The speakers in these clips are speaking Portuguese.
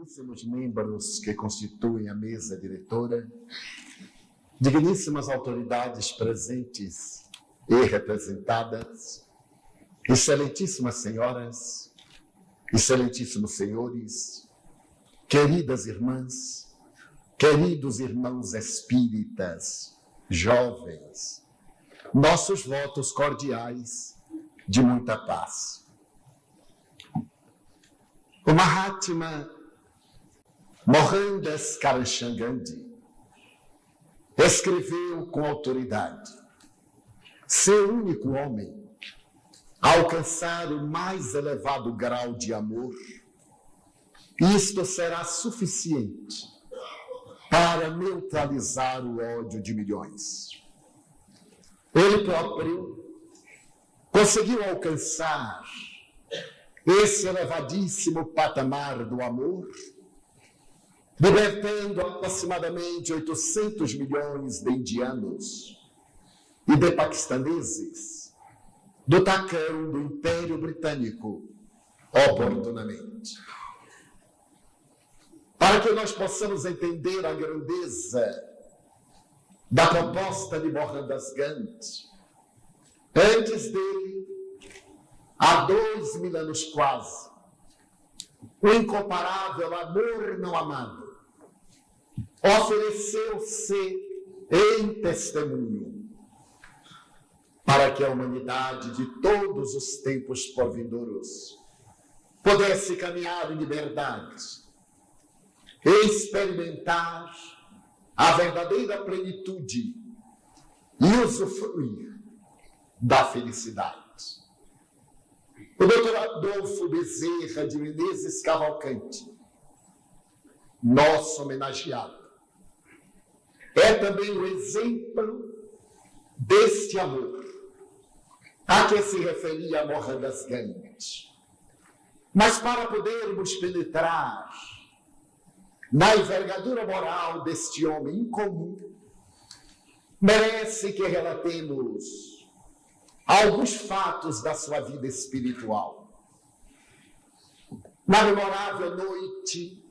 digníssimos membros que constituem a mesa diretora, digníssimas autoridades presentes e representadas, excelentíssimas senhoras, excelentíssimos senhores, queridas irmãs, queridos irmãos espíritas, jovens, nossos votos cordiais de muita paz. O Mahatma Mohandas Karamchand Gandhi escreveu com autoridade: ser único homem a alcançar o mais elevado grau de amor, isto será suficiente para neutralizar o ódio de milhões. Ele próprio conseguiu alcançar esse elevadíssimo patamar do amor, libertando aproximadamente 800 milhões de indianos e de paquistaneses do tacão do Império Britânico oportunamente. Para que nós possamos entender a grandeza da proposta de Mohandas Gandhi, antes dele, há 2000 anos quase, o incomparável amor não amado ofereceu-se em testemunho para que a humanidade de todos os tempos por vindouros pudesse caminhar em liberdade e experimentar a verdadeira plenitude e usufruir da felicidade. O Dr. Adolfo Bezerra de Menezes Cavalcante, nosso homenageado, é também o exemplo deste amor a que se referia Mohandas Gandhi. Mas para podermos penetrar na envergadura moral deste homem incomum, merece que relatemos alguns fatos da sua vida espiritual. Na memorável noite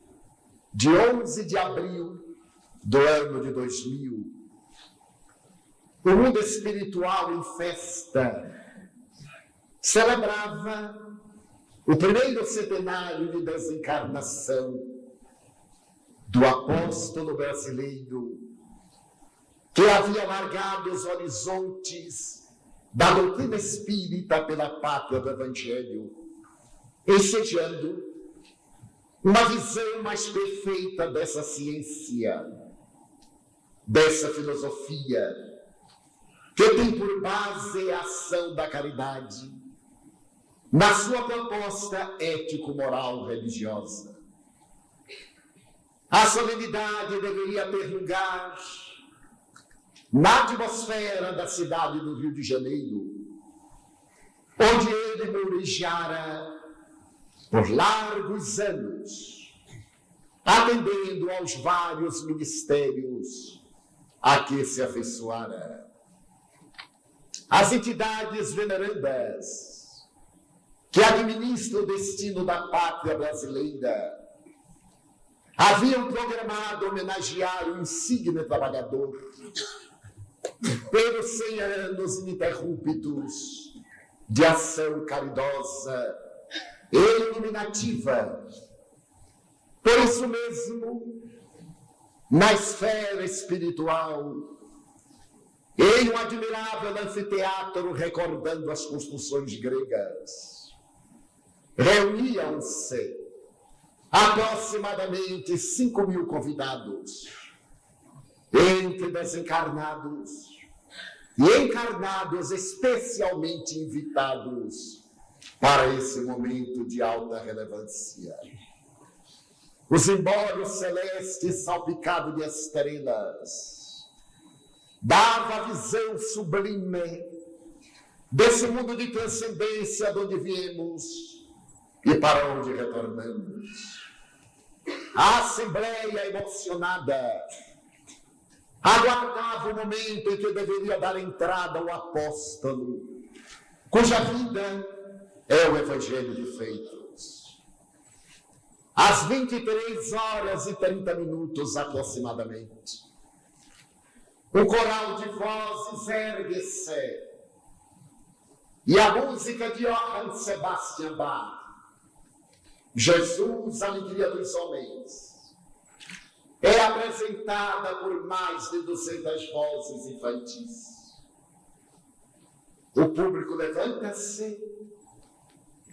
de 11 de abril do ano de 2000, o mundo espiritual em festa celebrava o primeiro centenário de desencarnação do apóstolo brasileiro que havia largado os horizontes da doutrina espírita pela pátria do Evangelho, ensejando uma visão mais perfeita dessa ciência, dessa filosofia, que tem por base a ação da caridade, na sua proposta ético-moral religiosa. A solenidade deveria ter lugar na atmosfera da cidade do Rio de Janeiro, onde ele mourejara por largos anos, atendendo aos vários ministérios a que se afeiçoara. As entidades venerandas que administram o destino da pátria brasileira haviam programado homenagear o insigne trabalhador pelos 100 anos ininterruptos de ação caridosa e iluminativa. Por isso mesmo, na esfera espiritual, em um admirável anfiteatro recordando as construções gregas, reuniam-se aproximadamente 5.000 convidados, entre desencarnados e encarnados, especialmente invitados para esse momento de alta relevância. O zimbório celeste salpicado de estrelas dava a visão sublime desse mundo de transcendência de onde viemos e para onde retornamos. A assembleia emocionada aguardava o momento em que deveria dar entrada ao apóstolo, cuja vida é o Evangelho de Feitos. às 23h30 aproximadamente, o coral de vozes ergue-se e a música de Johann Sebastian Bach, Jesus, Alegria dos Homens, é apresentada por mais de 200 vozes infantis. O público levanta-se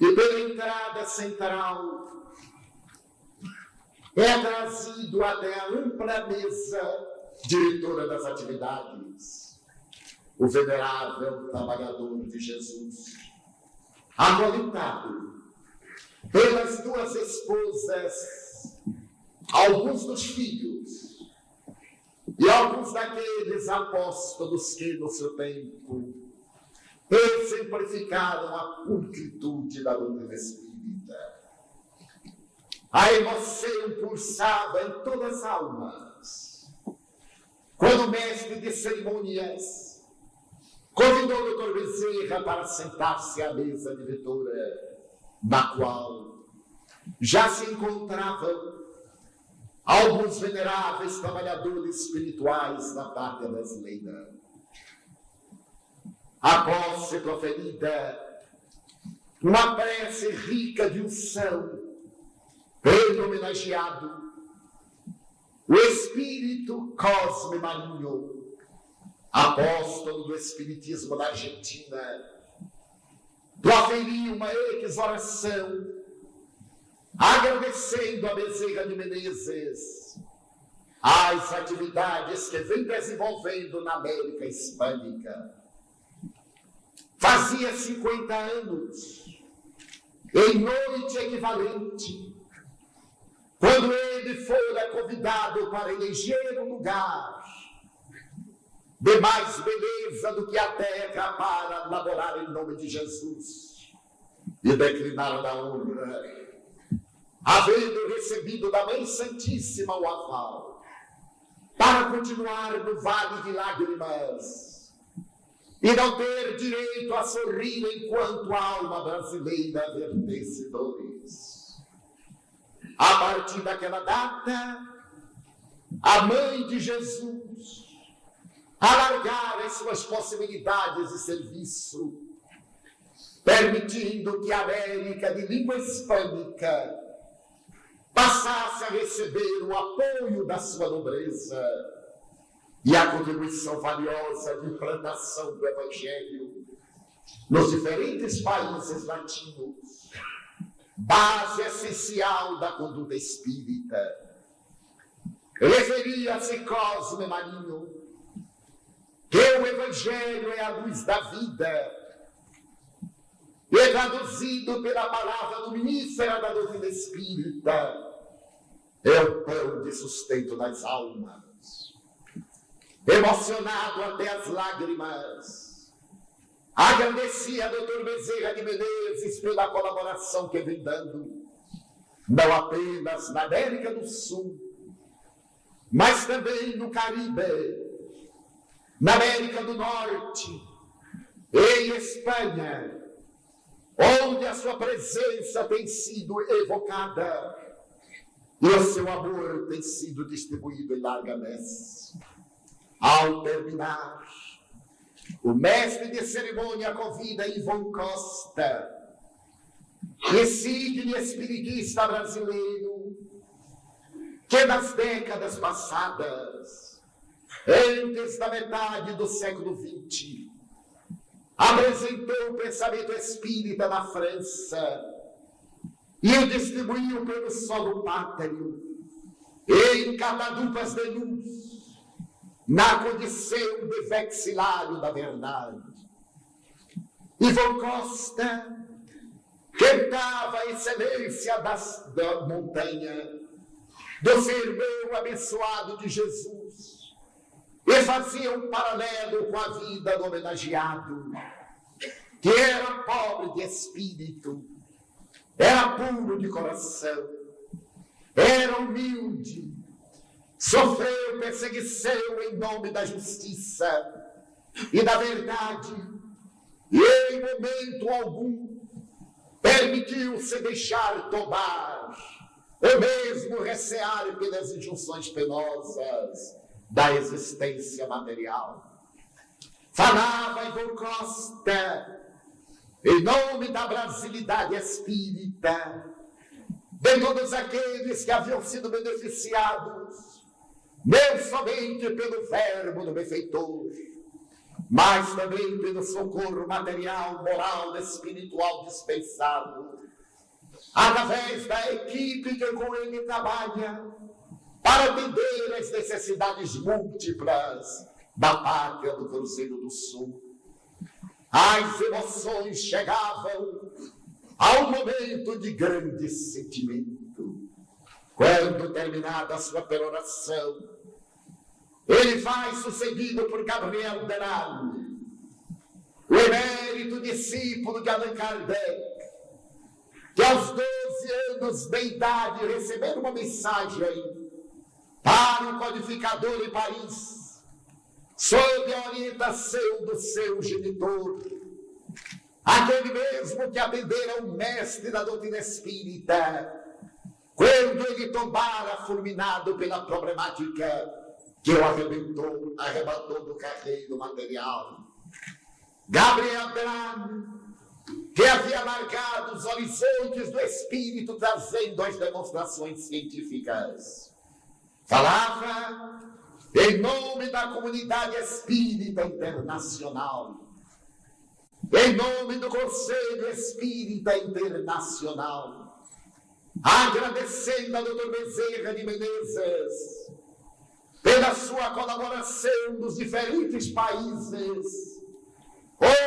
e pela entrada central é trazido até a ampla mesa diretora das atividades, o venerável trabalhador de Jesus, acolhitado pelas duas esposas, alguns dos filhos e alguns daqueles apóstolos que no seu tempo exemplificaram a pulcritude da doutrina espírita. A emoção pulsava em todas as almas quando o mestre de cerimônias convidou o Dr. Bezerra para sentar-se à mesa diretora, na qual já se encontravam alguns veneráveis trabalhadores espirituais da pátria brasileira. Após ser proferida uma prece rica de unção pelo homenageado, o espírito Cosme Marinho, apóstolo do espiritismo da Argentina, proferiu uma exortação agradecendo a Bezerra de Menezes as atividades que vem desenvolvendo na América Hispânica. Fazia 50 anos, em noite equivalente, quando ele fora convidado para eleger um lugar de mais beleza do que a terra para laborar em nome de Jesus e declinar da honra, havendo recebido da Mãe Santíssima o aval para continuar no Vale de Lágrimas e não ter direito a sorrir enquanto a alma brasileira vertesse dores. A partir daquela data, a Mãe de Jesus alargara as suas possibilidades de serviço, permitindo que a América de língua hispânica passasse a receber o apoio da sua nobreza e a contribuição valiosa de implantação do Evangelho nos diferentes países latinos, base essencial da conduta espírita. Referia-se Cosme Marinho que o Evangelho é a luz da vida, e traduzido pela palavra luminífera da doutrina espírita, é o pão de sustento das almas. Emocionado até as lágrimas, agradecia a Dr. Bezerra de Menezes pela colaboração que vem dando, não apenas na América do Sul, mas também no Caribe, na América do Norte, em Espanha, onde a sua presença tem sido evocada e o seu amor tem sido distribuído em larga messe. Ao terminar, o mestre de cerimônia convida Ivon Costa, insigne espiritista brasileiro, que nas décadas passadas, antes da metade do século XX, apresentou o pensamento espírita na França e o distribuiu pelo solo pátrio em catadupas de luz, na condição de vexilário da verdade. Ivon Costa cantava a excelência da montanha, do sermão abençoado de Jesus, e fazia um paralelo com a vida do homenageado, que era pobre de espírito, era puro de coração, era humilde, sofreu perseguição em nome da justiça e da verdade, e em momento algum permitiu-se deixar tomar ou mesmo recear pelas injunções penosas da existência material. Falava Ivor Costa, em nome da brasilidade espírita, de todos aqueles que haviam sido beneficiados, não somente pelo verbo do benfeitor, mas também pelo socorro material, moral, espiritual dispensado, através da equipe que com ele trabalha, para atender as necessidades múltiplas da pátria do Cruzeiro do Sul. As emoções chegavam ao momento de grande sentimento. Quando terminada a sua peroração, ele vai sucedido por Gabriel Denali, o emérito discípulo de Allan Kardec, que aos 12 anos de idade recebeu uma mensagem para o codificador em Paris, sob a orientação do seu genitor, aquele mesmo que atendera o mestre da doutrina espírita, quando ele tombara fulminado pela problemática que o arrebatou do carreiro material. Gabriel Denali, que havia marcado os horizontes do espírito, trazendo as demonstrações científicas, falava em nome da comunidade espírita internacional, em nome do Conselho Espírita Internacional, agradecendo a Dr. Bezerra de Menezes pela sua colaboração nos diferentes países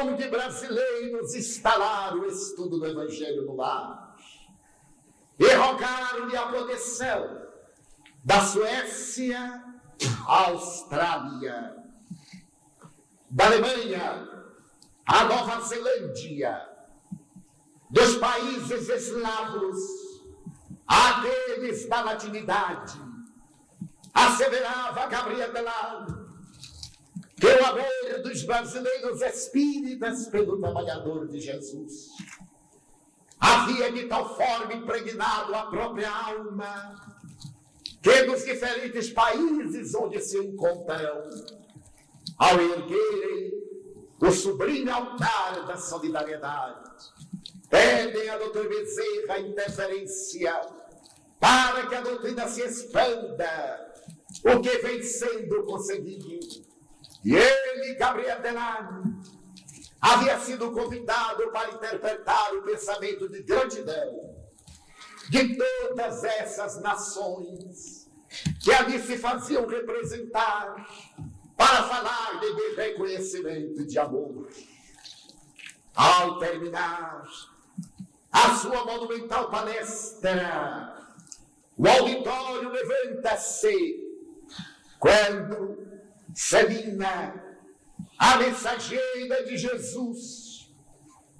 onde brasileiros instalaram o estudo do Evangelho no lar, e rogaram-lhe a proteção da Suécia, Austrália, da Alemanha, a Nova Zelândia, dos países eslavos, aqueles da latinidade. Asseverava Gabriel Denali que o amor dos brasileiros espíritas pelo trabalhador de Jesus havia de tal forma impregnado a própria alma, que nos diferentes países onde se encontram, ao erguerem o sublime altar da solidariedade, pedem a doutor Bezerra a interferência para que a doutrina se expanda, o que vem sendo conseguido. E ele, Gabriel Denali, havia sido convidado para interpretar o pensamento de gratidão de todas essas nações que ali se faziam representar para falar de reconhecimento e de amor. Ao terminar a sua monumental palestra, o auditório levanta-se quando Celina, a mensageira de Jesus,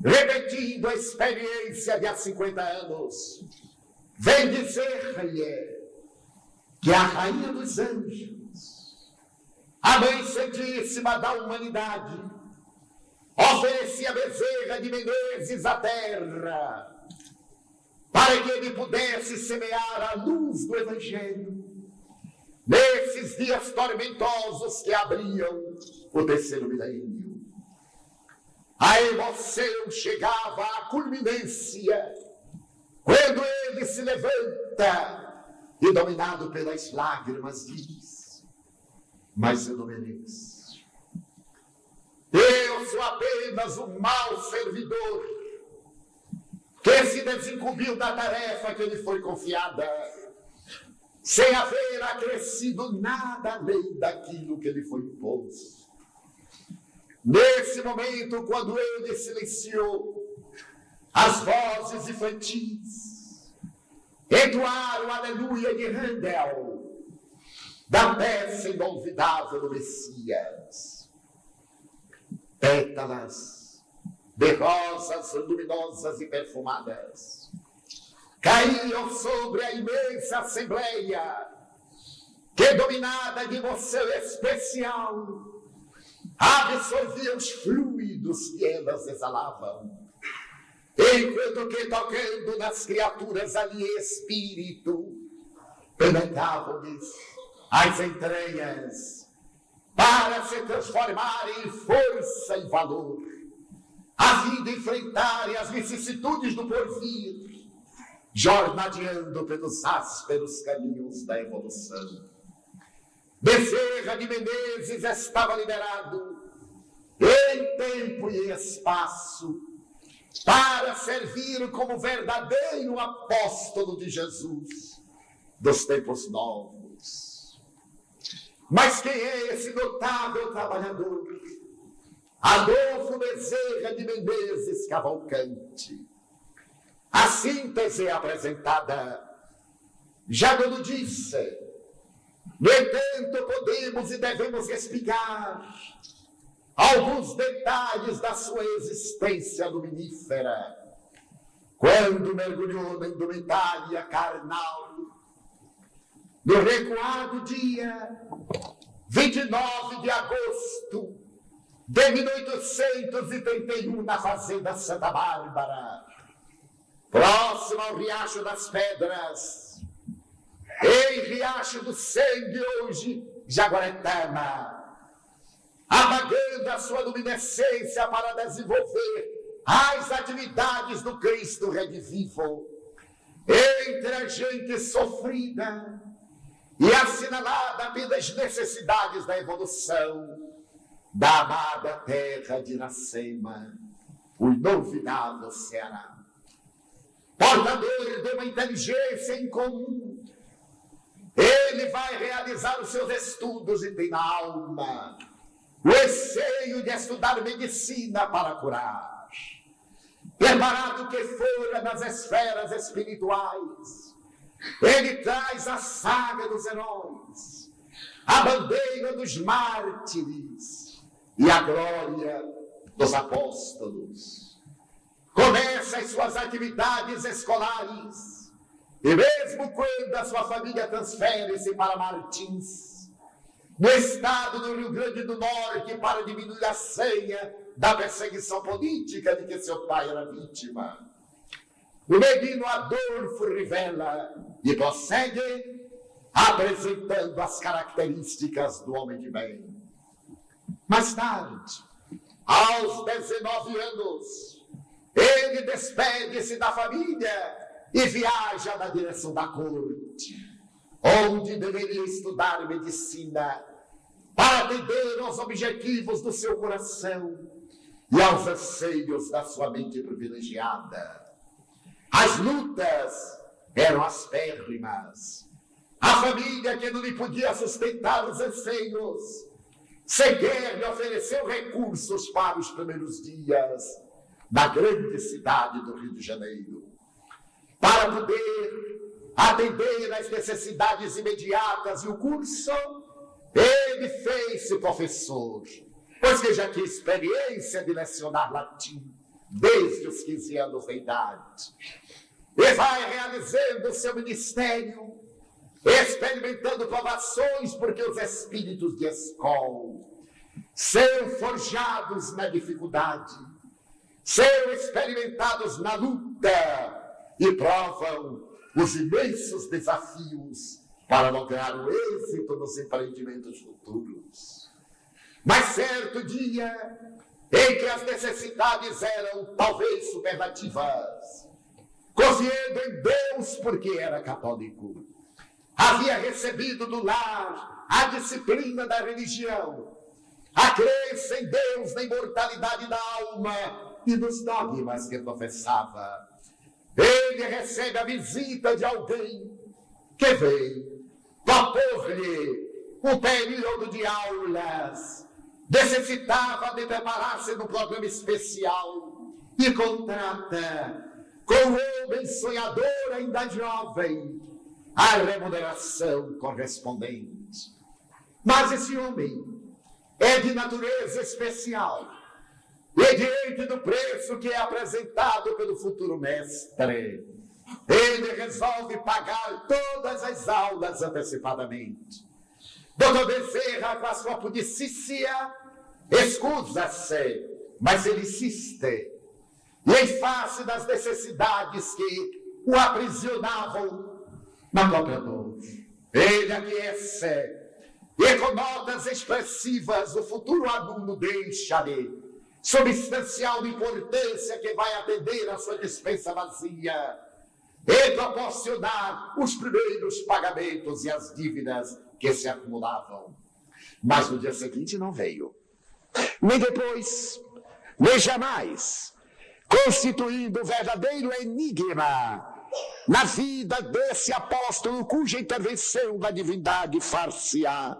repetindo a experiência de há 50 anos, vem dizer-lhe que a Rainha dos Anjos, a Mãe Santíssima da Humanidade, oferecia Bezerra de Menezes à terra, para que ele pudesse semear a luz do Evangelho nesses dias tormentosos que abriam o terceiro milênio. A emoção chegava à culminância quando ele se levanta e, dominado pelas lágrimas, diz: mas eu não mereço. Eu sou apenas um mau servidor que se desincumbiu da tarefa que lhe foi confiada, sem haver acrescido nada além daquilo que lhe foi imposto. Nesse momento, quando ele silenciou as vozes infantis, entoaram Aleluia de Handel, da peça inolvidável do Messias. Pétalas de rosas luminosas e perfumadas caíam sobre a imensa assembleia, que, dominada de emoção especial, absorvia os fluidos que elas exalavam. enquanto que tocando nas criaturas ali espírito, penetravam-lhes as entranhas para se transformarem em força e valor, a fim de enfrentarem as vicissitudes do porvir, jornadeando pelos ásperos caminhos da evolução. Bezerra de Menezes estava liberado em tempo e em espaço para servir como verdadeiro apóstolo de Jesus dos tempos novos. Mas quem é esse notável trabalhador? Adolfo Bezerra de Menezes Cavalcante. A síntese é apresentada já quando disse: no entanto, podemos e devemos explicar alguns detalhes da sua existência luminífera. Quando mergulhou na indumentária carnal, no recuado dia 29 de agosto de 1831, na fazenda Santa Bárbara, próximo ao Riacho das Pedras, em Riacho do Sangue, hoje Jaguaretama, apagando a sua luminescência para desenvolver as atividades do Cristo redivivo entre a gente sofrida e assinalada pelas necessidades da evolução da amada terra de Iracema, o inovidável Ceará. Portador de uma inteligência incomum, ele vai realizar os seus estudos e tem na alma o anseio de estudar medicina para curar. Preparado que fora nas esferas espirituais, ele traz a saga dos heróis, a bandeira dos mártires e a glória dos apóstolos. Começa as suas atividades escolares, e mesmo quando a sua família transfere-se para Martins, no estado do Rio Grande do Norte, para diminuir a senha da perseguição política de que seu pai era vítima, o menino Adolfo revela e prossegue apresentando as características do homem de bem. Mais tarde, aos 19 anos, ele despede-se da família e viaja na direção da corte, onde deveria estudar medicina para atender aos objetivos do seu coração e aos anseios da sua mente privilegiada. As lutas eram aspérrimas. A família, que não lhe podia sustentar os anseios, sequer lhe ofereceu recursos para os primeiros dias na grande cidade do Rio de Janeiro. Para poder atender às necessidades imediatas e o curso, ele fez-se professor, pois que já tinha experiência de lecionar latim desde os 15 anos de idade. E vai realizando o seu ministério, experimentando provações, porque os espíritos de escola são forjados na dificuldade, são experimentados na luta e provam os imensos desafios para lograr o êxito nos empreendimentos futuros. Mas certo dia, em que as necessidades eram talvez superlativas, confiando em Deus porque era católico, havia recebido do lar a disciplina da religião, a crença em Deus, na imortalidade da alma e nos dogmas que professava. Ele recebe a visita de alguém que veio propor-lhe um período de aulas, necessitava de preparar-se num programa especial e contrata com um homem sonhador ainda jovem a remuneração correspondente. Mas esse homem é de natureza especial, e diante do preço que é apresentado pelo futuro mestre, ele resolve pagar todas as aulas antecipadamente. Doutor Bezerra, com a sua pudicícia, escusa-se, mas ele insiste. E em face das necessidades que o aprisionavam na própria dor, ele aquece e com notas expressivas o futuro aluno deixa-lhe substancial importância que vai atender a sua despensa vazia e proporcionar os primeiros pagamentos e as dívidas que se acumulavam. Mas no dia seguinte não veio, nem depois, nem jamais, constituindo um verdadeiro enigma na vida desse apóstolo cuja intervenção da divindade far-se-á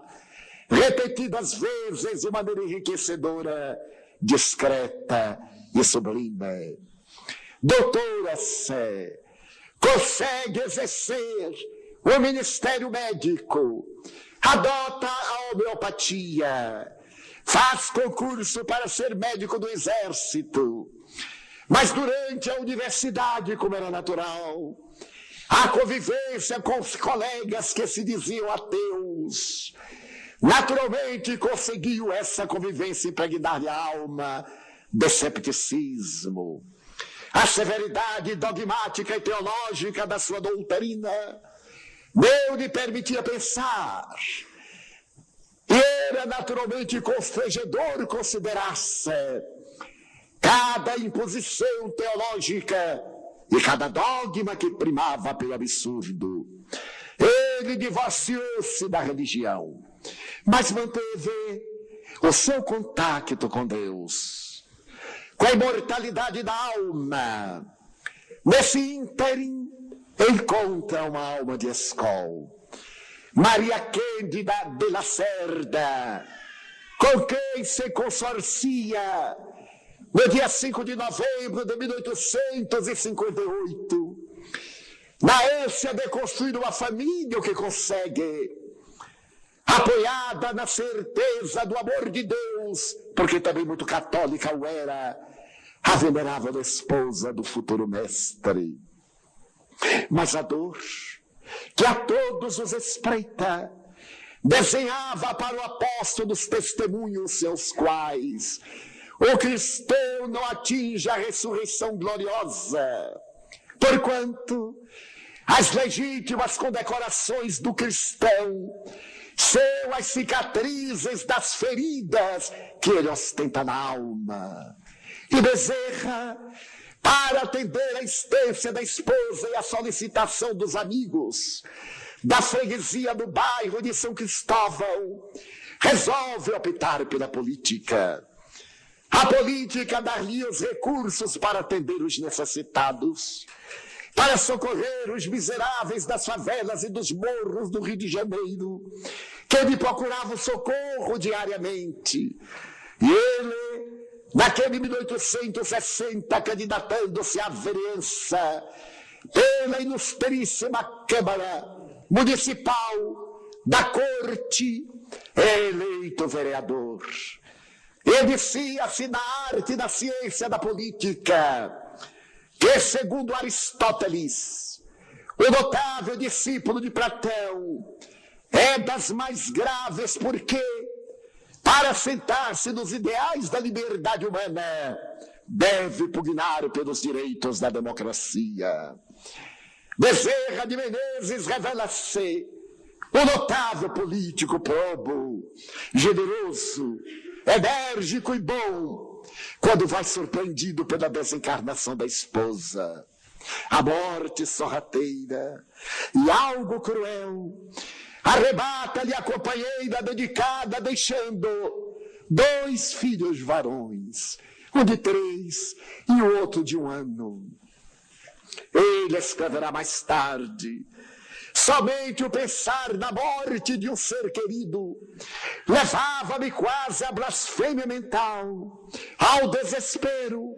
repetidas vezes de maneira enriquecedora, discreta e sublime. Doutora-se, consegue exercer o ministério médico, adota a homeopatia, faz concurso para ser médico do exército, mas durante a universidade, como era natural, a convivência com os colegas que se diziam ateus, naturalmente conseguiu essa convivência impregnar-lhe a alma de escepticismo. A severidade dogmática e teológica da sua doutrina não lhe permitia pensar. E era naturalmente constrangedor considerar-se cada imposição teológica e cada dogma que primava pelo absurdo. Ele divorciou-se da religião, mas manteve o seu contato com Deus, com a imortalidade da alma. Nesse ínterim, encontra uma alma de escola, Maria Cândida de Lacerda, com quem se consorcia no dia 5 de novembro de 1858, na ânsia de construir uma família que consegue, apoiada na certeza do amor de Deus, porque também muito católica o era, a venerável esposa do futuro mestre. Mas a dor que a todos os espreita desenhava para o apóstolo os testemunhos seus quais o cristão não atinge a ressurreição gloriosa, porquanto as legítimas condecorações do cristão são as cicatrizes das feridas que ele ostenta na alma e deseja, para atender a instância da esposa e a solicitação dos amigos da freguesia do bairro de São Cristóvão, resolve optar pela política. A política dar-lhe os recursos para atender os necessitados, para socorrer os miseráveis das favelas e dos morros do Rio de Janeiro, que lhe procuravam socorro diariamente. E ele, naquele 1860, candidatando-se à vereança pela ilustríssima Câmara Municipal da Corte, é eleito vereador. Inicia-se na arte e na ciência da política, que, segundo Aristóteles, o notável discípulo de Platão, é das mais graves, porque, para sentar-se nos ideais da liberdade humana, deve pugnar pelos direitos da democracia. Bezerra de Menezes revela-se um notável político probo, generoso, enérgico e bom, quando vai surpreendido pela desencarnação da esposa, a morte sorrateira e algo cruel arrebata-lhe a companheira dedicada, deixando 2 filhos varões, um de 3 e o outro de 1 ano. Ele escreverá mais tarde: somente o pensar na morte de um ser querido levava-me quase à blasfêmia mental, ao desespero,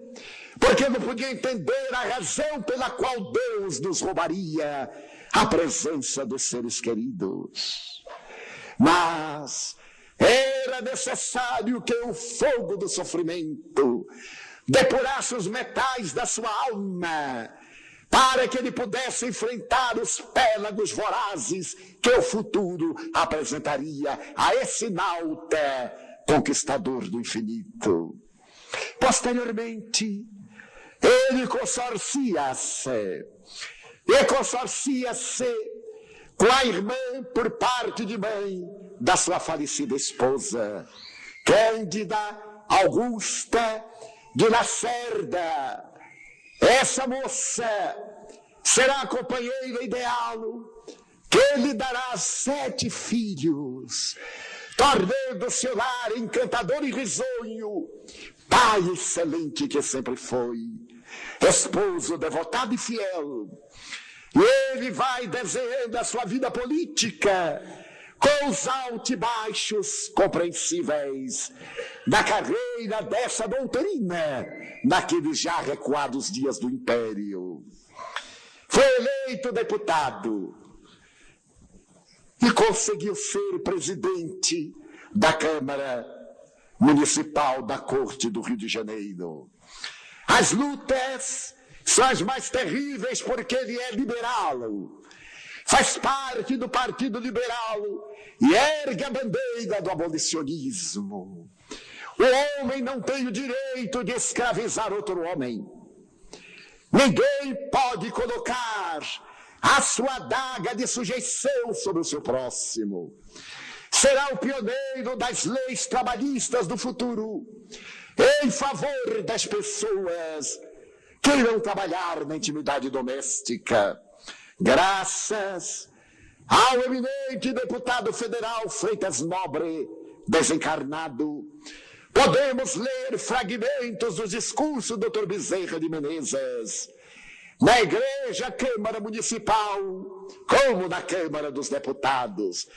porque não podia entender a razão pela qual Deus nos roubaria a presença dos seres queridos. Mas era necessário que o fogo do sofrimento depurasse os metais da sua alma, para que ele pudesse enfrentar os pélagos vorazes que o futuro apresentaria a esse nauta conquistador do infinito. Posteriormente, ele consorcia-se com a irmã por parte de mãe da sua falecida esposa, Cândida Augusta de Lacerda. Essa moça será a companheira ideal que lhe dará 7 filhos, tornando seu lar encantador e risonho, pai excelente que sempre foi, esposo devotado e fiel. E ele vai desenhando a sua vida política com os altos e baixos compreensíveis da carreira dessa doutrina naqueles já recuados dias do Império. Foi eleito deputado e conseguiu ser presidente da Câmara Municipal da Corte do Rio de Janeiro. As lutas são as mais terríveis porque ele é liberal, faz parte do Partido Liberal e ergue a bandeira do abolicionismo. O homem não tem o direito de escravizar outro homem. Ninguém pode colocar a sua adaga de sujeição sobre o seu próximo. Será o pioneiro das leis trabalhistas do futuro, em favor das pessoas que irão trabalhar na intimidade doméstica. Graças ao eminente deputado federal Freitas Nobre, desencarnado, podemos ler fragmentos dos discursos do Dr. Bezerra de Menezes, na Igreja Câmara Municipal, como na Câmara dos Deputados.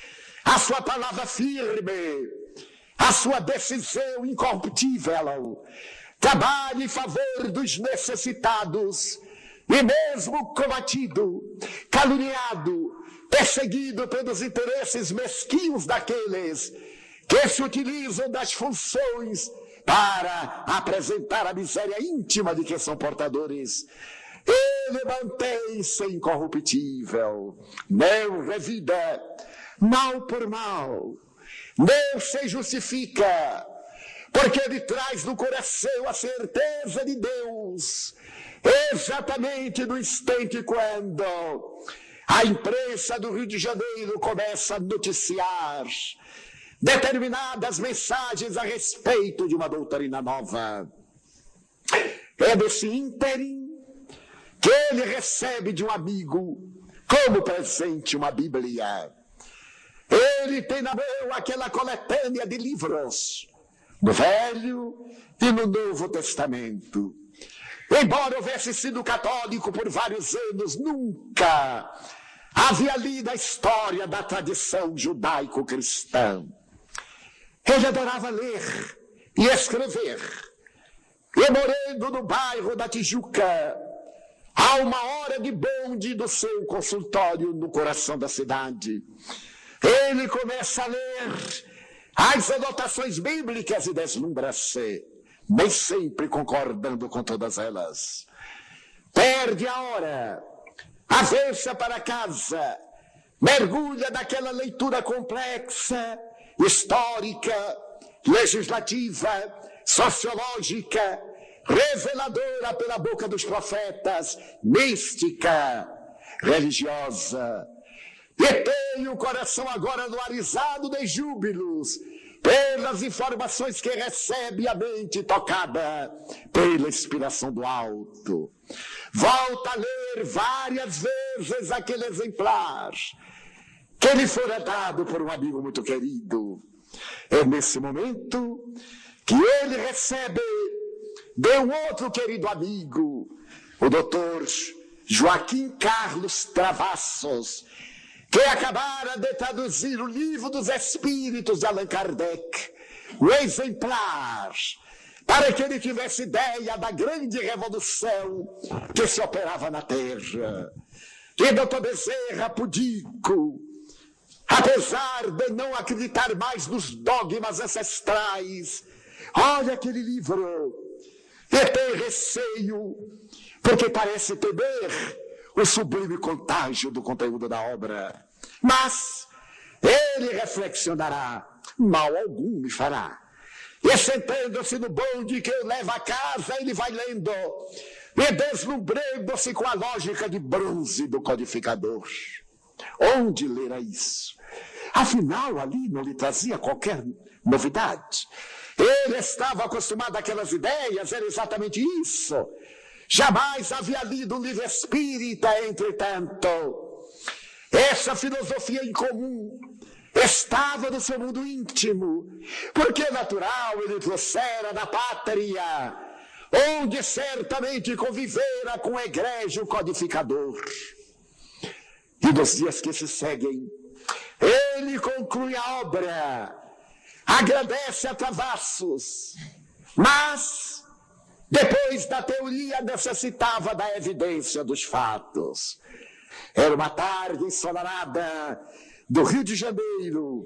A sua palavra firme, a sua decisão incorruptível, trabalha em favor dos necessitados, e mesmo combatido, caluniado, perseguido pelos interesses mesquinhos daqueles que se utilizam das funções para apresentar a miséria íntima de que são portadores, ele mantém-se incorruptível, não revida mal por mal, não se justifica, porque ele traz no coração a certeza de Deus, exatamente no instante quando a imprensa do Rio de Janeiro começa a noticiar determinadas mensagens a respeito de uma doutrina nova. É desse ínterim que ele recebe de um amigo como presente uma Bíblia. Ele tem na mão aquela coletânea de livros no Velho e no Novo Testamento. Embora houvesse sido católico por vários anos, nunca havia lido a história da tradição judaico-cristã. Ele adorava ler e escrever. E morando no bairro da Tijuca, a 1 hora de bonde do seu consultório no coração da cidade, ele começa a ler as anotações bíblicas e deslumbra-se, nem sempre concordando com todas elas. Perde a hora, avança para casa, mergulha naquela leitura complexa, histórica, legislativa, sociológica, reveladora pela boca dos profetas, mística, religiosa. E tem o coração agora anuarizado de júbilos pelas informações que recebe, a mente tocada pela inspiração do alto. Volta a ler várias vezes aquele exemplar que lhe fora dado por um amigo muito querido. É nesse momento que ele recebe de um outro querido amigo, o doutor Joaquim Carlos Travassos, que acabara de traduzir o Livro dos Espíritos de Allan Kardec, o exemplar, para que ele tivesse ideia da grande revolução que se operava na Terra. E doutor Bezerra Pudico, apesar de não acreditar mais nos dogmas ancestrais, olha aquele livro e tem receio, porque parece temer o sublime contágio do conteúdo da obra. Mas ele reflexionará, mal algum me fará. E sentando-se no bonde que eu levo a casa, ele vai lendo e deslumbrando-se com a lógica de bronze do codificador. Onde lera isso? Afinal, ali não lhe trazia qualquer novidade. Ele estava acostumado àquelas ideias, era exatamente isso. Jamais havia lido um livro espírita, entretanto. Essa filosofia incomum estava no seu mundo íntimo, porque é natural ele trouxera da pátria, onde certamente convivera com o egrégio codificador. E nos dias que se seguem, ele conclui a obra, agradece a Travassos, mas depois da teoria necessitava da evidência dos fatos. Era uma tarde ensolarada do Rio de Janeiro,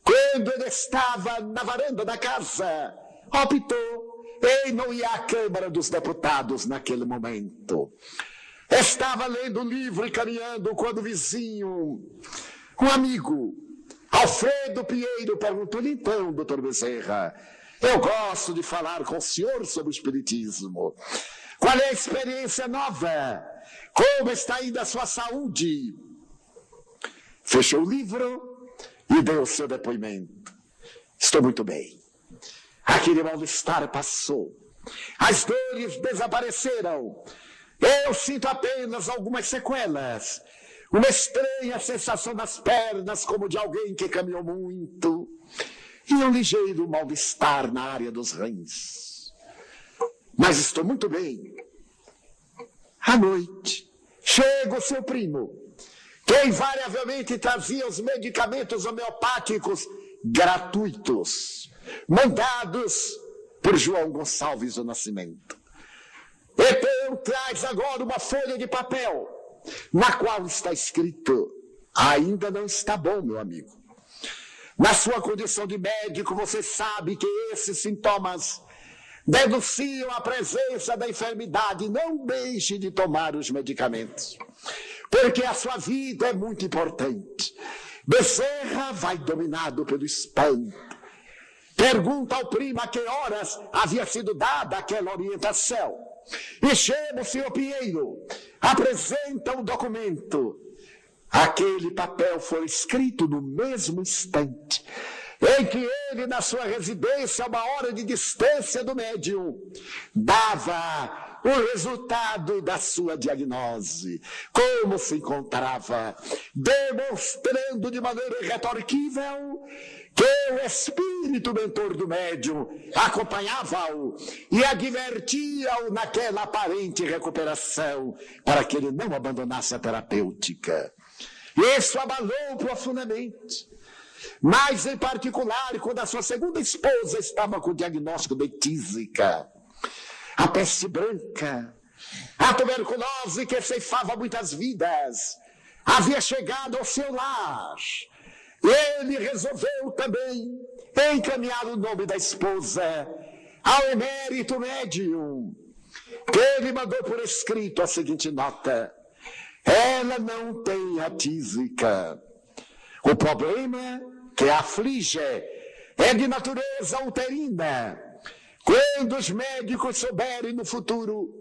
quando ele estava na varanda da casa, optou em não ir à Câmara dos Deputados naquele momento. Estava lendo um livro e caminhando quando o vizinho, um amigo, Alfredo Pinheiro, perguntou-lhe: então, doutor Bezerra, eu gosto de falar com o senhor sobre o espiritismo. Qual é a experiência nova? Como está indo a sua saúde? Fechou o livro e deu o seu depoimento. Estou muito bem. Aquele mal-estar passou. As dores desapareceram. Eu sinto apenas algumas sequelas. Uma estranha sensação nas pernas, como de alguém que caminhou muito. E um ligeiro mal-estar na área dos rins. Mas estou muito bem. À noite, chega o seu primo, que invariavelmente trazia os medicamentos homeopáticos gratuitos, mandados por João Gonçalves do Nascimento. Então traz agora uma folha de papel, na qual está escrito: ainda não está bom, meu amigo. Na sua condição de médico, você sabe que esses sintomas denunciam a presença da enfermidade. Não deixe de tomar os medicamentos, porque a sua vida é muito importante. Bezerra vai dominado pelo espanto. Pergunta ao primo a que horas havia sido dada aquela orientação. E chama o senhor Pinheiro, apresenta um documento. Aquele papel foi escrito no mesmo instante em que ele, na sua residência, a 1 hora de distância do médium, dava o resultado da sua diagnose, como se encontrava, demonstrando de maneira irretorquível que o espírito mentor do médium acompanhava-o e advertia-o naquela aparente recuperação, para que ele não abandonasse a terapêutica. Isso abalou profundamente. Mas, em particular, quando a sua segunda esposa estava com o diagnóstico de tísica, a peste branca, a tuberculose que ceifava muitas vidas, havia chegado ao seu lar. Ele resolveu também encaminhar o nome da esposa ao emérito médium, que ele mandou por escrito a seguinte nota: ela não tem a tísica. O problema que a aflige é de natureza uterina. Quando os médicos souberem no futuro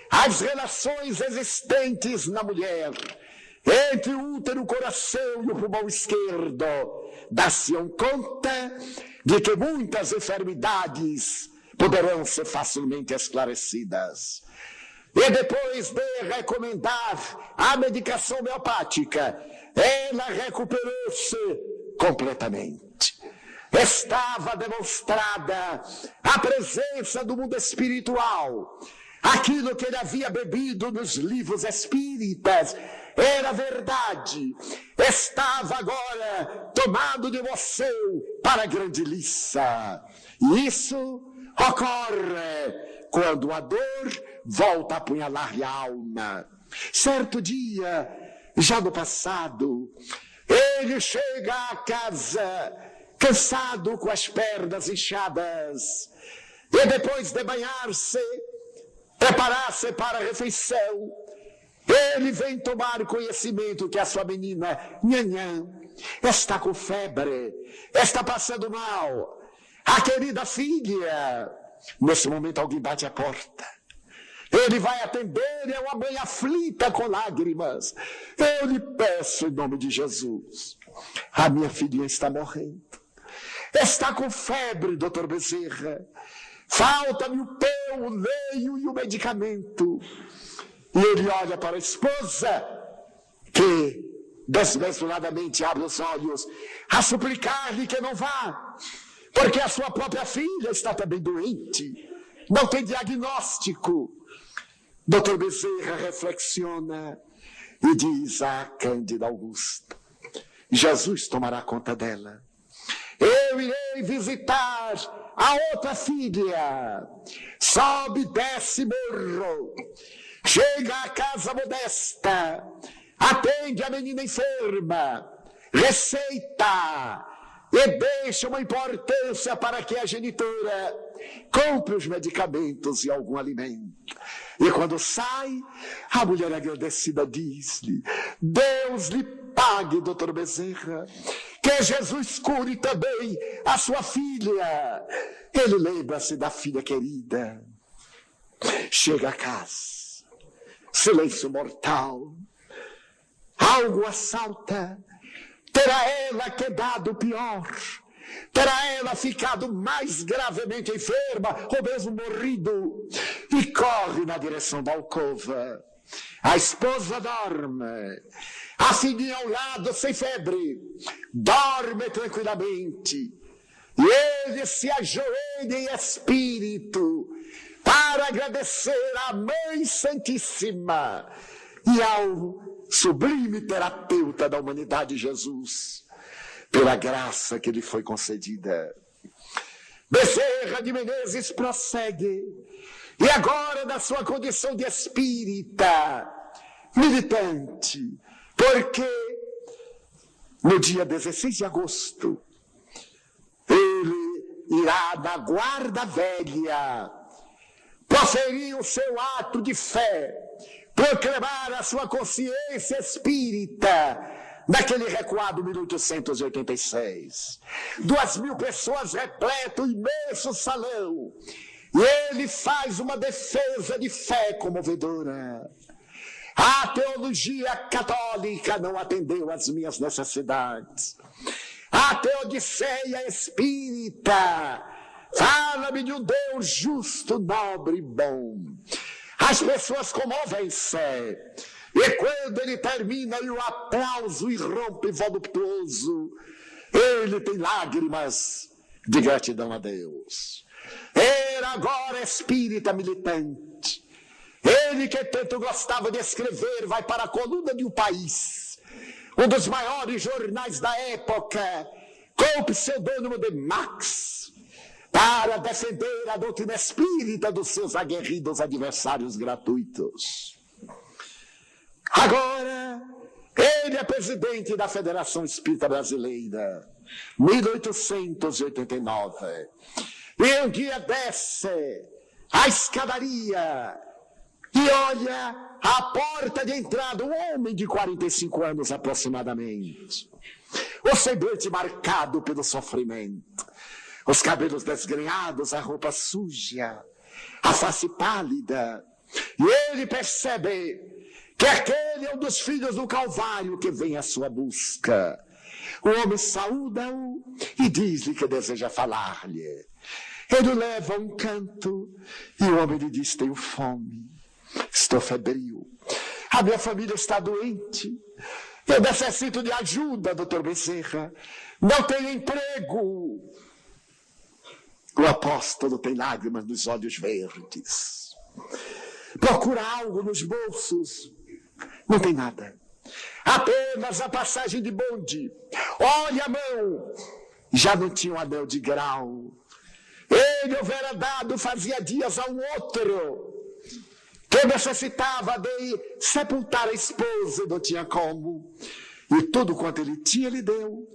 as relações existentes na mulher entre o útero, o coração e o pulmão esquerdo, dá-se-ão conta de que muitas enfermidades poderão ser facilmente esclarecidas. E depois de recomendar a medicação homeopática, ela recuperou-se completamente. Estava demonstrada a presença do mundo espiritual. Aquilo que ele havia bebido nos livros espíritas era verdade. Estava agora tomado de emoção para a grande liça. E isso ocorre quando a dor volta a apunhalar-lhe a alma. Certo dia, já no passado, ele chega à casa cansado, com as pernas inchadas, e depois de banhar-se, preparar-se para a refeição, ele vem tomar conhecimento que a sua menina, Nhanhã, está com febre, está passando mal. A querida filha. Nesse momento alguém bate à porta. Ele vai atender, é uma mãe aflita com lágrimas. Eu lhe peço em nome de Jesus, a minha filhinha está morrendo. Está com febre, doutor Bezerra. Falta-me o pão, o leio e o medicamento. E ele olha para a esposa, que desmesuradamente abre os olhos, a suplicar-lhe que não vá, porque a sua própria filha está também doente, não tem diagnóstico. Doutor Bezerra reflexiona e diz a Cândida Augusta: Jesus tomará conta dela. Eu irei visitar a outra filha. Sobe, desce morro. Chega à casa modesta. Atende a menina enferma. Receita. E deixa uma importância para que a genitora compre os medicamentos e algum alimento. E quando sai, a mulher agradecida diz-lhe: Deus lhe pague, doutor Bezerra, que Jesus cure também a sua filha. Ele lembra-se da filha querida. Chega a casa, silêncio mortal. Algo assalta. Terá ela quedado pior? Terá ela ficado mais gravemente enferma ou mesmo morrido? E corre na direção da alcova. A esposa dorme. A filhinha ao lado, sem febre, dorme tranquilamente. E ele se ajoelha em espírito para agradecer à Mãe Santíssima e ao sublime terapeuta da humanidade, Jesus, pela graça que lhe foi concedida. Bezerra de Menezes prossegue, e agora na sua condição de espírita, militante, porque no dia 16 de agosto, ele irá na Guarda Velha proferir o seu ato de fé, proclamar a sua consciência espírita naquele recuado 1886. 2.000 pessoas repletam o imenso salão. E ele faz uma defesa de fé comovedora. A teologia católica não atendeu às minhas necessidades. A teodiceia espírita fala-me de um Deus justo, nobre e bom. As pessoas comovem-se. E quando ele termina e o aplauso irrompe voluptuoso, ele tem lágrimas de gratidão a Deus. Era agora espírita militante. Ele que tanto gostava de escrever vai para a coluna de O País, um dos maiores jornais da época, com o pseudônimo de Max, para defender a doutrina espírita dos seus aguerridos adversários gratuitos. Agora, ele é presidente da Federação Espírita Brasileira, 1889. E um dia desce a escadaria e olha a porta de entrada, um homem de 45 anos aproximadamente. O semblante marcado pelo sofrimento. Os cabelos desgrenhados, a roupa suja, a face pálida. E ele percebe que aquele é um dos filhos do Calvário que vem à sua busca. O homem saúda-o e diz-lhe que deseja falar-lhe. Ele o leva a um canto e o homem lhe diz: tenho fome, estou febril, a minha família está doente, eu necessito de ajuda, doutor Bezerra, não tenho emprego. O apóstolo tem lágrimas nos olhos verdes. Procura algo nos bolsos. Não tem nada. Apenas a passagem de bonde. Olha a mão. Já não tinha um anel de grau. Ele houvera dado fazia dias a um outro que necessitava de sepultar a esposa e não tinha como. E tudo quanto ele tinha, ele deu.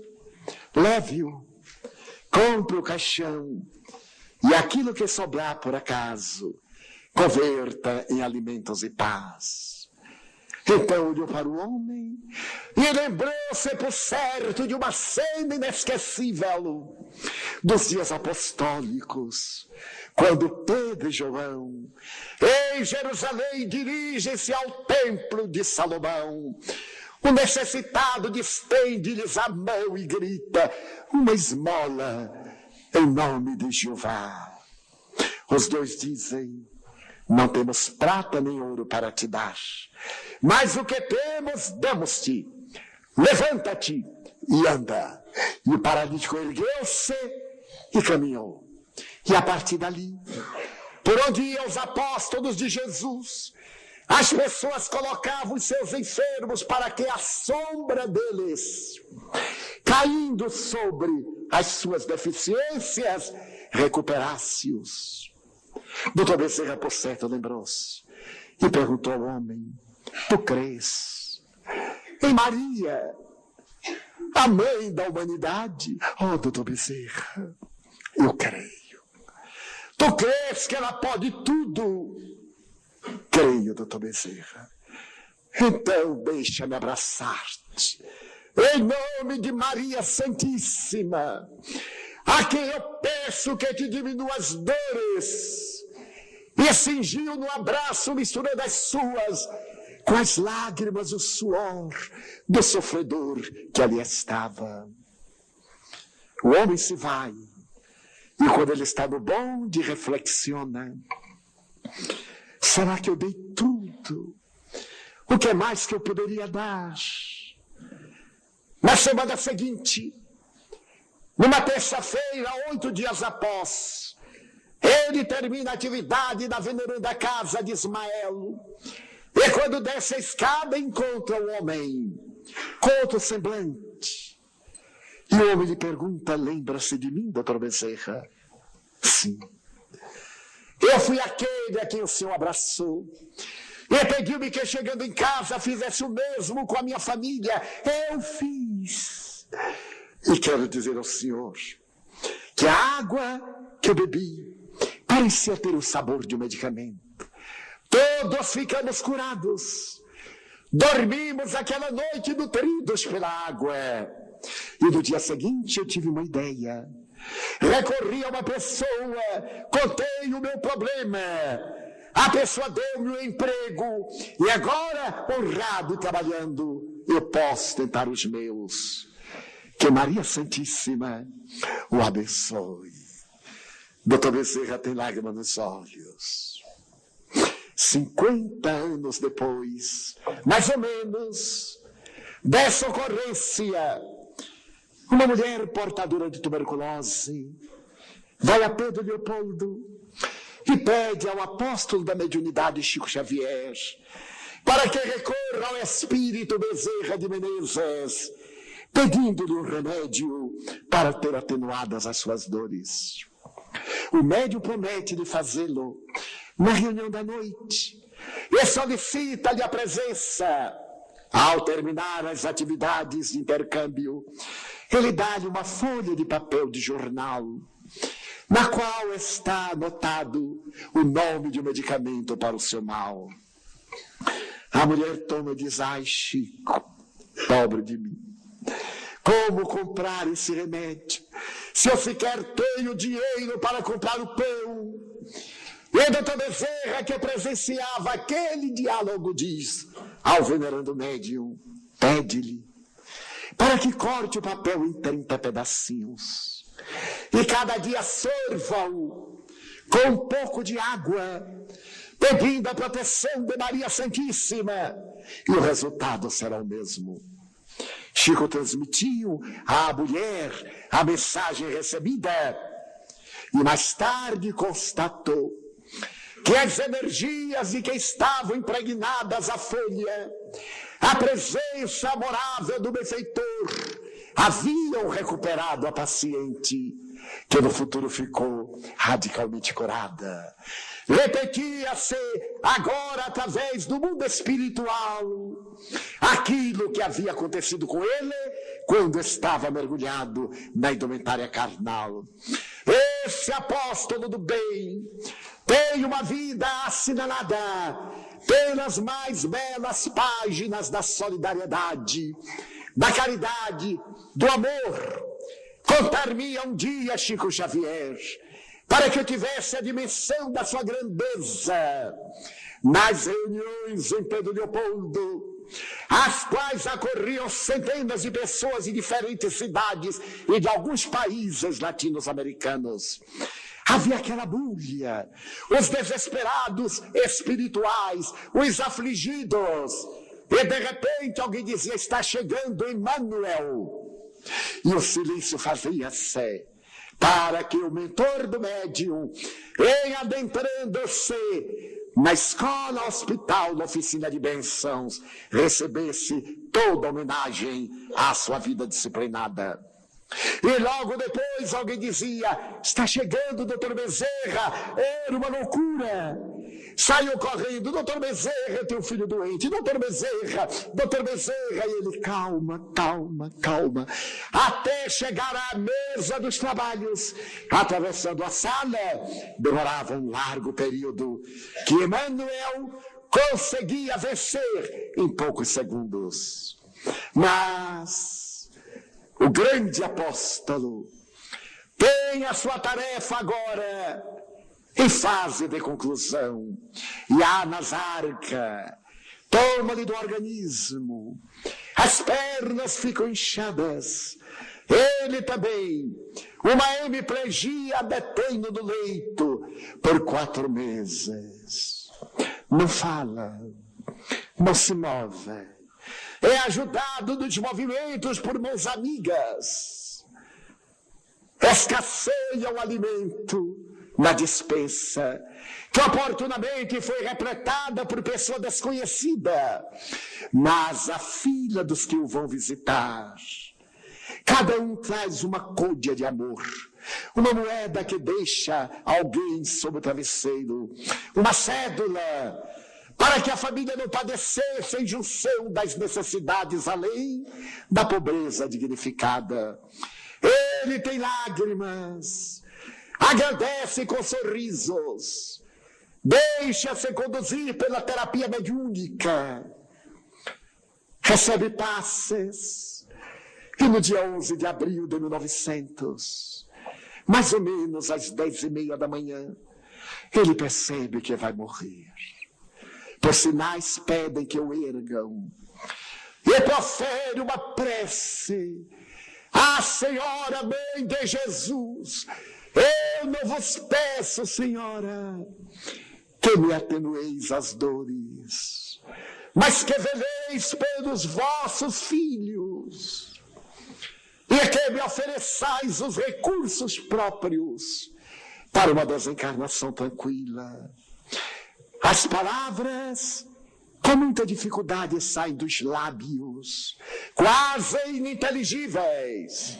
Leve-o. Compre o caixão. E aquilo que sobrar por acaso, converta em alimentos e paz. Então olhou para o homem e lembrou-se por certo de uma cena inesquecível dos dias apostólicos, quando Pedro e João, em Jerusalém, dirigem-se ao templo de Salomão, o necessitado distende-lhes a mão e grita: uma esmola em nome de Jeová. Os dois dizem: não temos prata nem ouro para te dar, mas o que temos, damos-te. Levanta-te e anda. E o paralítico ergueu-se e caminhou. E a partir dali, por onde iam os apóstolos de Jesus, as pessoas colocavam os seus enfermos para que a sombra deles, caindo sobre as suas deficiências, recuperasse-os. Doutor Bezerra, por certo, lembrou-se e perguntou ao homem: tu crês em Maria, a mãe da humanidade? Oh, doutor Bezerra, eu creio. Tu crês que ela pode tudo? Creio, doutor Bezerra. Então deixa-me abraçar-te, em nome de Maria Santíssima, a quem eu peço que te diminua as dores. E cingiu no abraço, misturando as suas com as lágrimas, o suor do sofredor que ali estava. O homem se vai, e quando ele está no bonde, reflexiona: será que eu dei tudo? O que mais que eu poderia dar? Na semana seguinte, numa terça-feira, 8 dias após, ele termina a atividade na veneranda casa de Ismael. E quando desce a escada, encontra um homem com outro semblante. E o homem lhe pergunta: lembra-se de mim, doutor Bezerra? Sim. Eu fui aquele a quem o senhor abraçou. E pediu-me que, chegando em casa, fizesse o mesmo com a minha família. Eu fiz. E quero dizer ao senhor que a água que eu bebi parecia ter o sabor de um medicamento. Todos ficamos curados. Dormimos aquela noite nutridos pela água. E no dia seguinte eu tive uma ideia. Recorri a uma pessoa, contei o meu problema. A pessoa deu-me um emprego. E agora, honrado e trabalhando, eu posso tentar os meus. Que Maria Santíssima o abençoe. Doutor Bezerra tem lágrimas nos olhos. 50 anos depois, mais ou menos, dessa ocorrência, uma mulher portadora de tuberculose vai a Pedro Leopoldo e pede ao apóstolo da mediunidade, Chico Xavier, para que recorra ao espírito Bezerra de Menezes, pedindo-lhe um remédio para ter atenuadas as suas dores. O médium promete lhe fazê-lo na reunião da noite e solicita-lhe a presença. Ao terminar as atividades de intercâmbio, ele dá-lhe uma folha de papel de jornal, na qual está anotado o nome de um medicamento para o seu mal. A mulher toma e diz: ai, Chico, pobre de mim, como comprar esse remédio, se eu sequer tenho dinheiro para comprar o pão? E o doutor Bezerra, que presenciava aquele diálogo, diz ao venerando médium: pede-lhe para que corte o papel em 30 pedacinhos e cada dia sorva-o com um pouco de água, pedindo a proteção de Maria Santíssima, e o resultado será o mesmo. Chico transmitiu à mulher a mensagem recebida e mais tarde constatou que as energias de que estavam impregnadas a folha, a presença amorável do benfeitor, haviam recuperado a paciente, que no futuro ficou radicalmente curada. Repetia-se agora, através do mundo espiritual, aquilo que havia acontecido com ele quando estava mergulhado na indumentária carnal. Esse apóstolo do bem tem uma vida assinalada pelas mais belas páginas da solidariedade, da caridade, do amor. Contar-me um dia, Chico Xavier, para que eu tivesse a dimensão da sua grandeza. Nas reuniões em Pedro Leopoldo, às quais acorriam centenas de pessoas de diferentes cidades e de alguns países latino-americanos, havia aquela bulha, os desesperados espirituais, os afligidos, e de repente alguém dizia: está chegando Emmanuel, e o silêncio fazia-se, para que o mentor do médium, em adentrando-se na escola, hospital, na oficina de bênçãos, recebesse toda a homenagem à sua vida disciplinada. E logo depois alguém dizia: está chegando o doutor Bezerra. Era uma loucura. Saiu correndo: doutor Bezerra, tem um filho doente, doutor Bezerra, e ele: calma, calma, calma, até chegar à mesa dos trabalhos, atravessando a sala. Demorava um largo período que Emmanuel conseguia vencer em poucos segundos. Mas o grande apóstolo tem a sua tarefa agora em fase de conclusão. E a nasarca toma-lhe do organismo, as pernas ficam inchadas, ele também, uma hemiplegia detém-no no leito por 4 meses. Não fala, não se move, é ajudado nos movimentos por mãos amigas, escasseia o alimento na despensa, que oportunamente foi repletada por pessoa desconhecida, mas a fila dos que o vão visitar, cada um traz uma côdea de amor, uma moeda que deixa alguém sob o travesseiro, uma cédula, para que a família não padecesse em junção das necessidades além da pobreza dignificada. Ele tem lágrimas, agradece com sorrisos, deixa-se conduzir pela terapia mediúnica, recebe passes, e no dia 11 de abril de 1900, mais ou menos às 10h30 da manhã, ele percebe que vai morrer. Por sinais pedem que o ergam, e profere uma prece: à Senhora Mãe de Jesus, eu não vos peço, Senhora, que me atenueis as dores, mas que veleis pelos vossos filhos, e que me ofereçais os recursos próprios para uma desencarnação tranquila. As palavras, com muita dificuldade, saem dos lábios, quase ininteligíveis,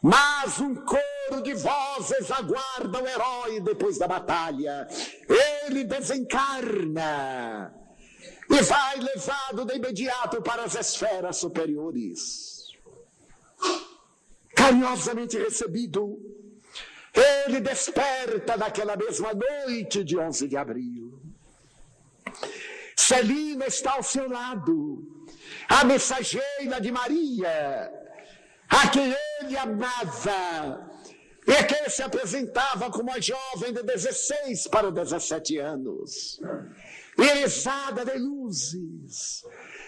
mas um coro de vozes aguarda o herói depois da batalha. Ele desencarna e vai levado de imediato para as esferas superiores. Carinhosamente recebido, ele desperta naquela mesma noite de 11 de abril. Celina está ao seu lado, a mensageira de Maria, a quem ele amava, e que se apresentava como uma jovem de 16 para 17 anos, irisada de luzes.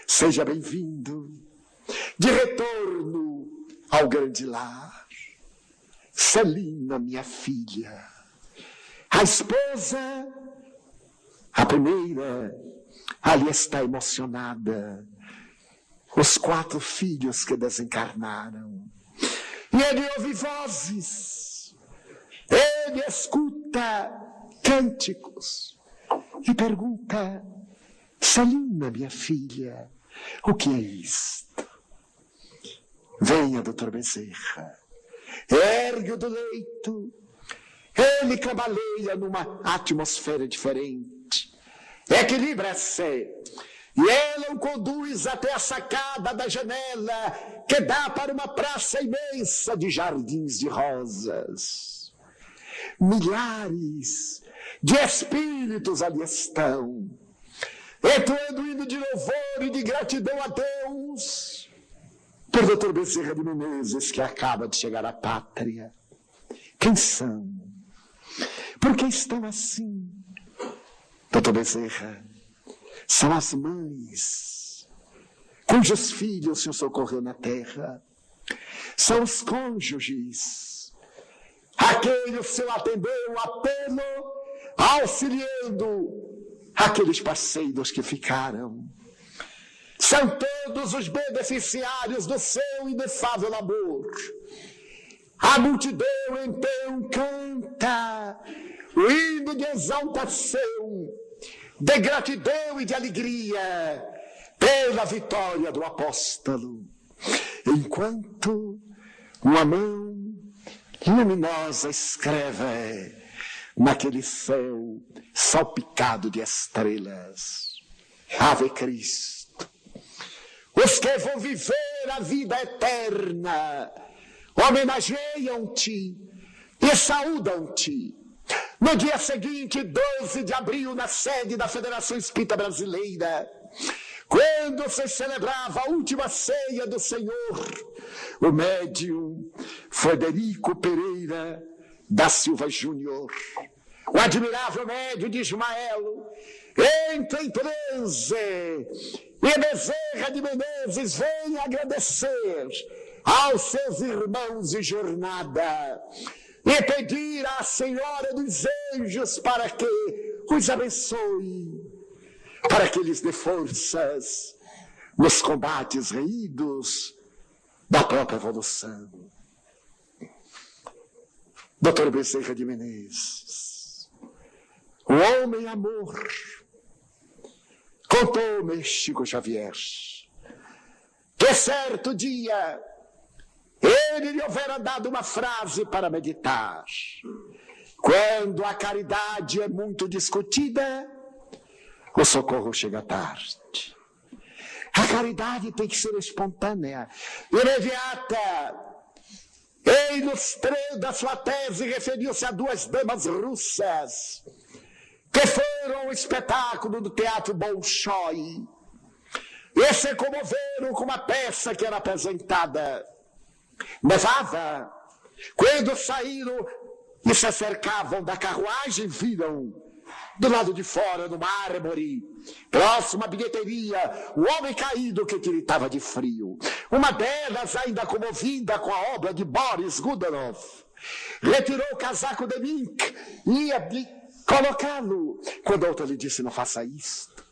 Seja bem-vindo, de retorno ao grande lar. Celina, minha filha, a esposa, a primeira, ali está emocionada. Os 4 filhos que desencarnaram. E ele ouve vozes, ele escuta cânticos e pergunta: Celina, minha filha, o que é isto? Venha, doutor Bezerra, ergue-o do leito. Ele cambaleia numa atmosfera diferente, equilibra-se, e ela o conduz até a sacada da janela que dá para uma praça imensa de jardins de rosas. Milhares de espíritos ali estão, entoando hino de louvor e de gratidão a Deus por Dr. Bezerra de Menezes, que acaba de chegar à pátria. Quem são? Por que estão assim? Doutor Bezerra, são as mães cujos filhos se socorreu na terra. São os cônjuges, aquele o seu atendeu o apelo, auxiliando aqueles parceiros que ficaram. São todos os beneficiários do seu inefável amor. A multidão então canta o hino de exaltação, de gratidão e de alegria pela vitória do apóstolo. Enquanto uma mão luminosa escreve naquele céu salpicado de estrelas: Ave Cristo. Os que vão viver a vida eterna homenageiam-te e saúdam-te. No dia seguinte, 12 de abril, na sede da Federação Espírita Brasileira, quando se celebrava a última ceia do Senhor, o médium Frederico Pereira da Silva Júnior, o admirável médium de Ismael, entra em transe e Bezerra de Menezes vem agradecer aos seus irmãos de jornada e pedir à Senhora dos Anjos para que os abençoe, para que lhes dê forças nos combates reídos da própria evolução. Doutor Bezerra de Menezes, o homem amor, contou-me Chico Xavier que certo dia ele lhe houvera dado uma frase para meditar: quando a caridade é muito discutida, o socorro chega tarde. A caridade tem que ser espontânea, imediata. Ele, ilustrando a sua tese, referiu-se a 2 damas russas que foram ao espetáculo do Teatro Bolshoi e se comoveram com uma peça que era apresentada. Nevava. Quando saíram e se acercavam da carruagem, viram do lado de fora, no mármore, próximo à bilheteria, o homem caído que gritava de frio. Uma delas, ainda comovida com a obra de Boris Godunov, retirou o casaco de mink e ia colocá-lo, quando a outra lhe disse: não faça isto.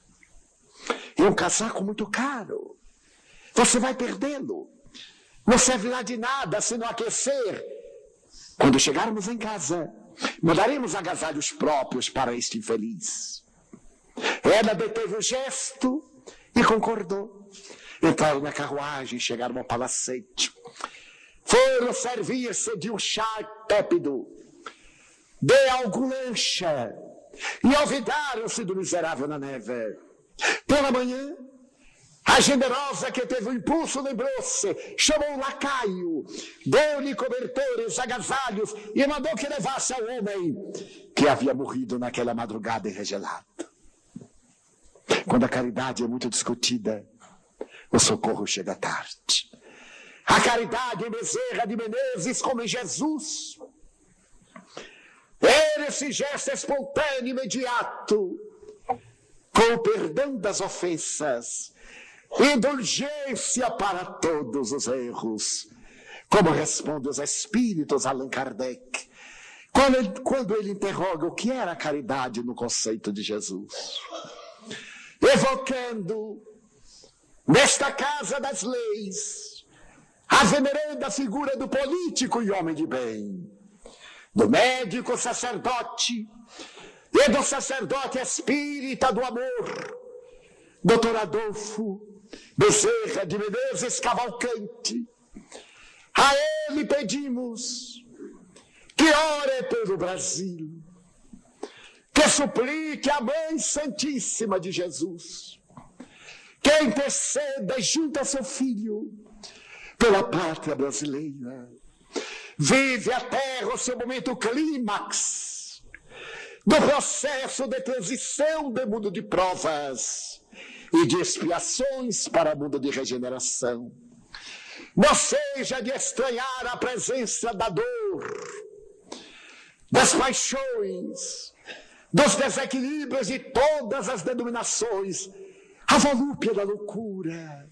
É um casaco muito caro, você vai perdê-lo, não servirá de nada se não aquecer. Quando chegarmos em casa, mandaremos agasalhos próprios para este infeliz. Ela deteve o gesto e concordou. Entraram na carruagem, chegaram ao palacete. Foram servir-se de um chá tépido, de algum lancha, e olvidaram-se do miserável na neve. Pela manhã, a generosa que teve o impulso lembrou-se, chamou um lacaio, deu-lhe cobertores, agasalhos e mandou que levasse ao homem que havia morrido naquela madrugada enregelada. Quando a caridade é muito discutida, o socorro chega tarde. A caridade em Bezerra de Menezes, como em Jesus, era esse gesto espontâneo, imediato, com o perdão das ofensas, indulgência para todos os erros, como responde os espíritos Allan Kardec, quando ele interroga o que era a caridade no conceito de Jesus, evocando nesta casa das leis a veneranda figura do político e homem de bem, do médico sacerdote e do sacerdote espírita do amor, Dr. Adolfo Bezerra de Menezes Cavalcante. A ele pedimos que ore pelo Brasil, que suplique a Mãe Santíssima de Jesus, que interceda junto a seu Filho pela pátria brasileira. Vive a terra o seu momento clímax do processo de transição do mundo de provas e de expiações para o mundo de regeneração. Não seja de estranhar a presença da dor, das paixões, dos desequilíbrios de todas as denominações, a volúpia da loucura.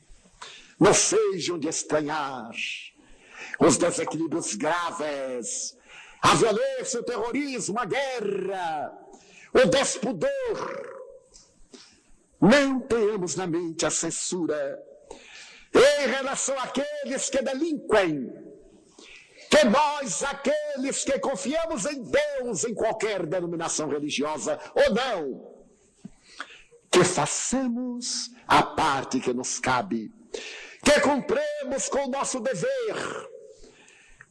Não sejam de estranhar os desequilíbrios graves, a violência, o terrorismo, a guerra, o despudor. Não tenhamos na mente a censura em relação àqueles que delinquem, que nós, aqueles que confiamos em Deus, em qualquer denominação religiosa ou não, que façamos a parte que nos cabe, que cumpramos com o nosso dever,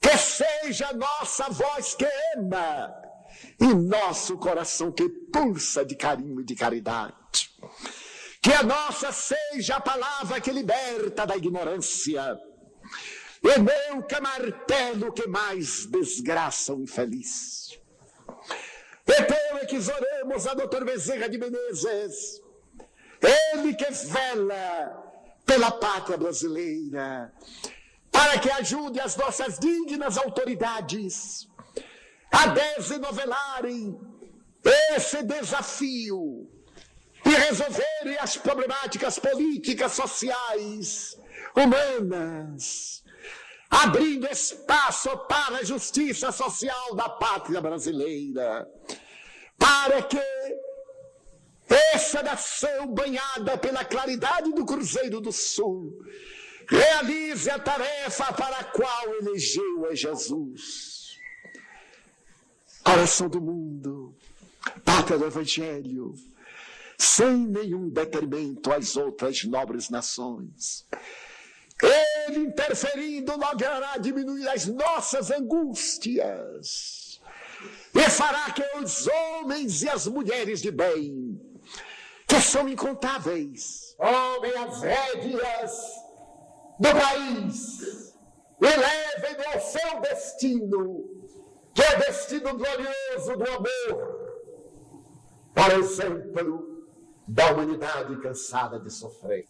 que seja a nossa voz que ama e nosso coração que pulsa de carinho e de caridade. Que a nossa seja a palavra que liberta da ignorância, e não que martelo que mais desgraça o infeliz. Então é que oremos a Dr. Bezerra de Menezes, ele que vela pela pátria brasileira, para que ajude as nossas dignas autoridades a desenovelarem esse desafio e resolverem as problemáticas políticas, sociais, humanas, abrindo espaço para a justiça social da pátria brasileira, para que essa nação banhada pela claridade do Cruzeiro do Sul realize a tarefa para a qual elegeu a Jesus. Coração do mundo, pátria do Evangelho, sem nenhum detrimento às outras nobres nações. Ele interferindo logrará diminuir as nossas angústias e fará que os homens e as mulheres de bem, que são incontáveis, tomem as rédeas do país e levem ao seu destino, que é o destino glorioso do amor, para o exemplo da humanidade cansada de sofrer.